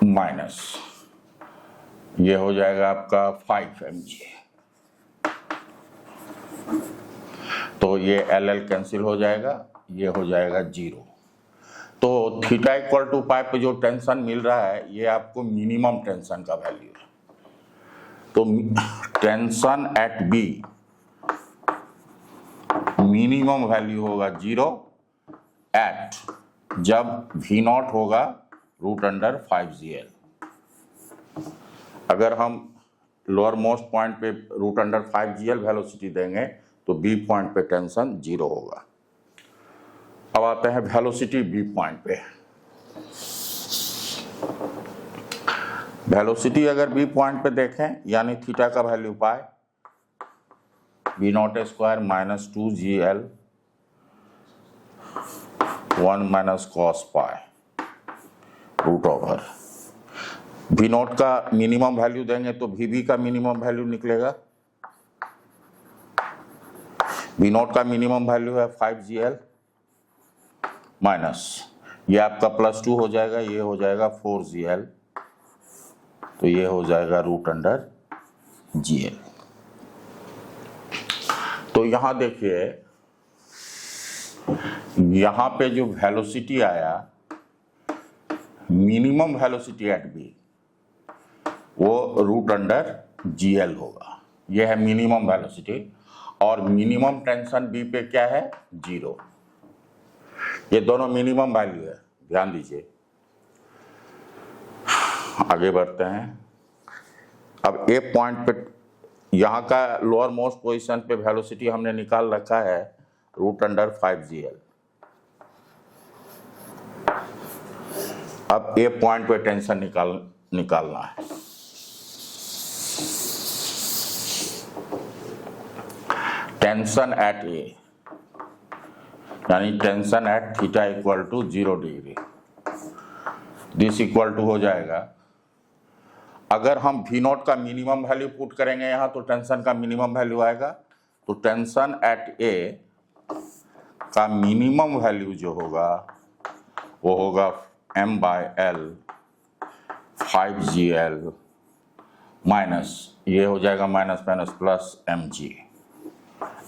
Minus ये हो जाएगा आपका 5 mg। तो ये LL कैंसिल हो जाएगा, ये हो जाएगा 0। तो थीटा इक्वल टू पाई पे जो टेंशन मिल रहा है ये आपको मिनिमम टेंशन का वैल्यू है। तो tension eight B minimum value होगा 0 एट जब V नॉट होगा √5GL। अगर हम लोअर मोस्ट पॉइंट पे √5GL वेलोसिटी देंगे तो बी पॉइंट पे टेंशन 0 होगा। अब आते हैं वेलोसिटी बी पॉइंट पे। वेलोसिटी अगर बी पॉइंट पे देखें यानी थीटा का वैल्यू पाए V0² minus 2GL 1 minus cos pi √। V0 का मिनिमम वैल्यू देंगे तो VB का मिनिमम वैल्यू निकलेगा। V0 का मिनिमम वैल्यू है 5GL माइनस ये आपका +2 हो जाएगा, ये हो जाएगा 4GL, तो ये हो जाएगा √GL। तो यहां देखिए यहां पे जो वेलोसिटी आया मिनिमम वेलोसिटी एट बी वो √GL होगा। ये है मिनिमम वेलोसिटी और मिनिमम टेंशन बी पे क्या है 0। ये दोनों मिनिमम वैल्यू है, ध्यान दीजिए। आगे बढ़ते हैं। अब ए पॉइंट पे यहाँ का लोअर मोस्ट पोजीशन पे वेलोसिटी हमने निकाल रखा है √5GL। अब ए पॉइंट पे टेंशन निकालना है। टेंशन एट ए यानी tension at theta equal to 0 degree, this equal to हो जाएगा। अगर हम V0 का मिनिमम वैल्यू पुट करेंगे यहाँ तो टेंशन का मिनिमम वैल्यू आएगा। तो टेंशन एट ए का मिनिमम वैल्यू जो होगा वो होगा M/L 5GL माइनस ये हो जाएगा minus minus plus mg,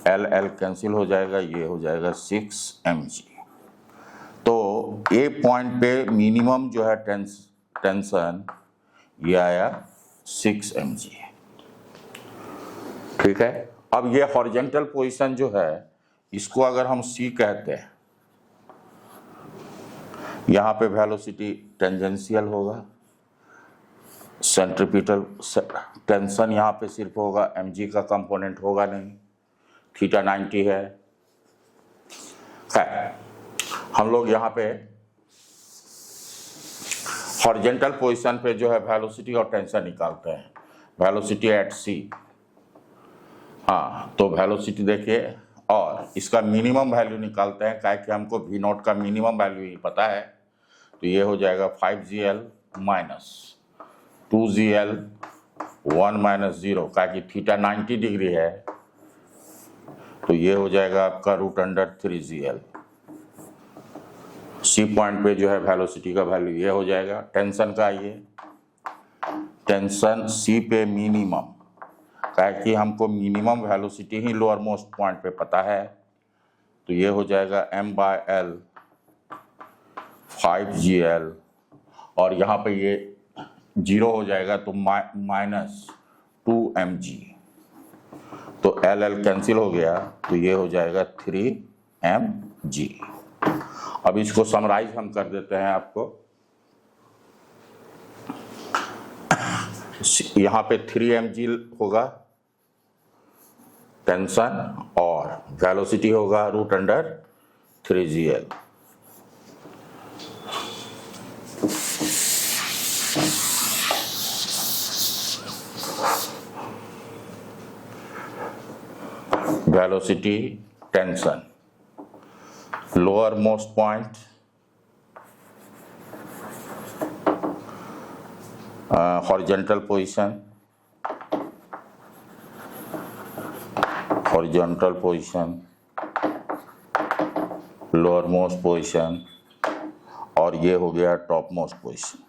LL cancel हो जाएगा, ये हो जाएगा 6 mg। तो ए पॉइंट पे मिनिमम जो है टेंशन ये आया 6 mg। ठीक है। अब ये हॉरिजॉन्टल पोजीशन जो है इसको अगर हम C कहते हैं, यहाँ पे वेलोसिटी टेंजेंशियल होगा, सेंट्रीपिटल टेंशन यहाँ पे सिर्फ होगा, mg का कंपोनेंट होगा नहीं, थीटा 90 है। हम लोग यहाँ पे हॉरिजॉन्टल पोजीशन पे जो है वेलोसिटी और टेंशन निकालते हैं। वेलोसिटी एट C, हाँ तो वेलोसिटी देखिए और इसका मिनिमम वैल्यू निकालते हैं, क्या कि हमको V0 का मिनिमम वैल्यू ही पता है। तो ये हो जाएगा 5GL माइनस 2GL 1 माइनस 0, क्या कि थीटा 90 डिग्री है, तो ये हो जाएगा आपका √3GL। C पॉइंट पे जो है वेलोसिटी का वैल्यू ये हो जाएगा। टेंशन का ये टेंशन C पे मिनिमम, क्या कि हमको मिनिमम वेलोसिटी ही लोअर मोस्ट पॉइंट पे पता है, तो ये हो जाएगा M/L 5GL और यहाँ पे ये 0 हो जाएगा तो माइनस 2 mg, तो LL कैंसिल हो गया, तो ये हो जाएगा 3 mg। अब इसको समराइज हम कर देते हैं आपको। यहाँ पे 3 mg होगा टेंशन और वेलोसिटी होगा √3GL। Velocity tension lower most point horizontal position lower most position और ये हो गया top most position.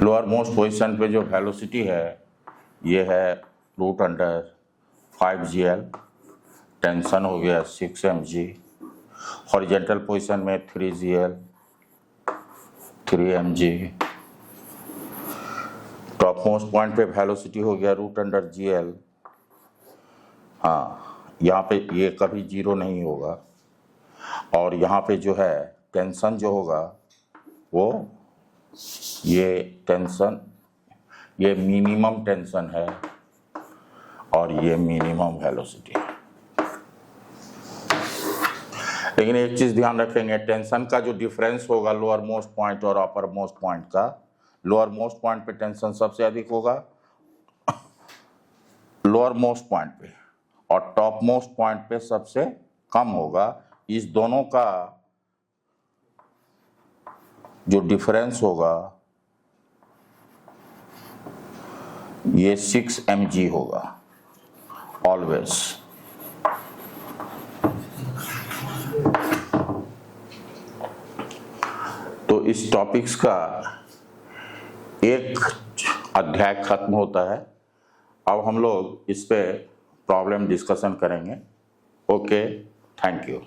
Lower most position पे जो वेलोसिटी है ये है रूट अंडर 5gl, टेंशन हो गया 6 mg, हॉरिजेंटल पोजीशन में 3gl 3 mg, top most point पे वेलोसिटी हो गया रूट अंडर gl। हाँ, यहाँ पे ये कभी जीरो नहीं होगा, और यहाँ पे जो है टेंशन जो होगा वो ये टेंशन, ये मिनिमम टेंशन है और ये मिनिमम वेलोसिटी है। लेकिन एक चीज ध्यान रखेंगे, टेंशन का जो डिफरेंस होगा लोअर मोस्ट पॉइंट और अपर मोस्ट पॉइंट का, लोअर मोस्ट पॉइंट पे टेंशन सबसे अधिक होगा लोअर मोस्ट पॉइंट पे, और टॉप मोस्ट पॉइंट पे सबसे कम होगा। इस दोनों का जो डिफरेंस होगा ये 6 mg होगा ऑलवेज। तो इस टॉपिक्स का एक अध्याय खत्म होता है। अब हम लोग इस पे प्रॉब्लम डिस्कशन करेंगे। Okay, thank you.